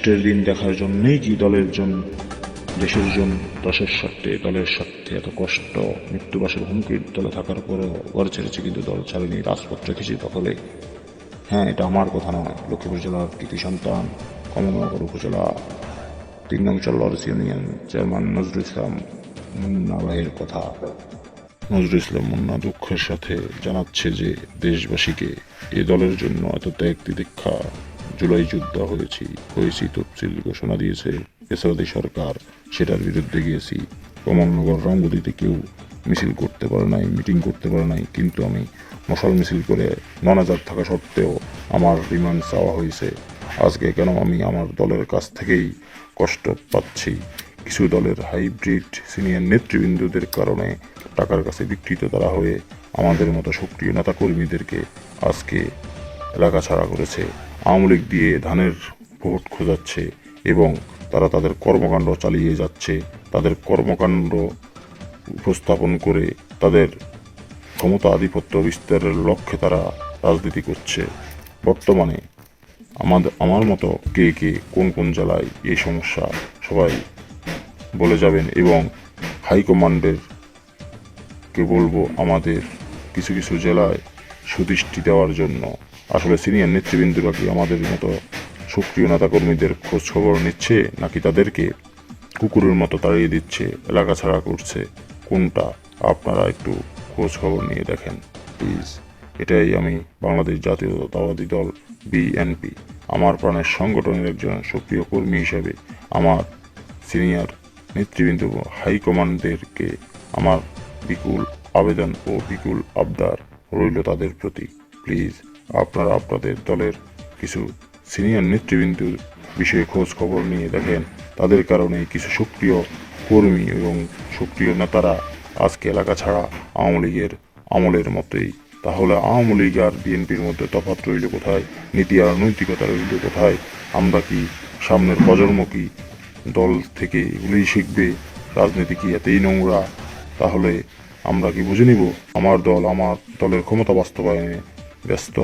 কষ্টের দিন দেখার জন্যই কি দলের জন্য, দেশের জন্য, দেশের স্বার্থে, দলের স্বার্থে এত কষ্ট, মৃত্যুবাসের হুমকির দলে থাকার পরও ঘর ছেড়েছে কিন্তু দল ছাড়েনি, রাজপথ রেখেছি দখলে। হ্যাঁ, এটা আমার কথা নয়, লক্ষ্মীপুর জেলার কৃতি সন্তান কমলনগর উপজেলা 3 নং চল্লরস ইউনিয়ন চেয়ারম্যান নজরুল ইসলাম মুন্না ভাইয়ের কথা। নজরুল ইসলাম মুন্না দুঃখের সাথে জানাচ্ছে যে দেশবাসীকে এ দলের জন্য এত ত্যাগ তিতিক্ষা, জুলাই যুদ্ধ হয়েছি তফসিল ঘোষণা দিয়েছে ফ্যাসিবাদী সরকার, সেটার বিরুদ্ধে গিয়েছি। কমলনগর রামগতিতে কেউ মিছিল করতে পারে নাই, মিটিং করতে পারে নাই, কিন্তু আমি মশাল মিছিল করে ননাজার থাকা সত্ত্বেও আমার রিমান্ড চাওয়া হয়েছে। আজকে কেন আমি আমার দলের কাছ থেকেই কষ্ট পাচ্ছি, কিছু দলের হাইব্রিড সিনিয়র নেতৃবৃন্দদের কারণে টাকার কাছে বিকৃত তারা হয়ে আমাদের মতো সক্রিয় নেতা কর্মীদেরকে আজকে এলাকা ছাড়া করেছে। আওয়ামী লীগ দিয়ে ধানের ভোট খোঁজাচ্ছে এবং তারা তাদের কর্মকাণ্ড চালিয়ে যাচ্ছে। তাদের কর্মকাণ্ড উপস্থাপন করে তাদের ক্ষমতা আধিপত্য বিস্তারের লক্ষ্যে তারা রাজনীতি করছে। বর্তমানে আমার মতো কে কে কোন কোন জেলায় এই সমস্যা সবাই বলে যাবেন এবং হাইকমান্ডের কে বলবো আমাদের কিছু কিছু জেলায় সুদৃষ্টি দেওয়ার জন্য। আসলে সিনিয়র নেতৃবৃন্দরা কি আমাদের মতো সক্রিয় নেতাকর্মীদের খোঁজ খবর নিচ্ছে, নাকি তাদেরকে কুকুরের মতো তাড়িয়ে দিচ্ছে, এলাকা ছাড়া করছে? কোনটা আপনারা একটু খোঁজ খবর নিয়ে দেখেন প্লিজ। এটাই আমি বাংলাদেশ জাতীয়তাবাদী দল বিএনপি আমার প্রাণের সংগঠনের একজন সক্রিয় কর্মী হিসেবে আমার সিনিয়র নেতৃবৃন্দ হাইকমান্ডদেরকে আমার বিপুল আবেদন ও বিপুল আবদার রইল তাদের প্রতি। প্লিজ আপনারা আপনাদের দলের কিছু সিনিয়র নেতৃবৃন্দর বিষয়ে খোঁজ খবর নিয়ে দেখেন। তাদের কারণে কিছু সক্রিয় কর্মী এবং সক্রিয় নেতারা আজকে এলাকা ছাড়া আওয়ামী লীগের আমলের মতোই। তাহলে আওয়ামী লীগ আর বিএনপির মধ্যে তফাৎ রইল কোথায়? নীতি আর নৈতিকতা রইল কোথায়? আমরা কি সামনের প্রজন্ম কি দল থেকে এগুলোই শিখবে? রাজনীতি কি এতই নোংরা? তাহলে আমরা কি বুঝে নিব আমার দল আমার দলের ক্ষমতা বাস্তবায়নে ব্যস্ত?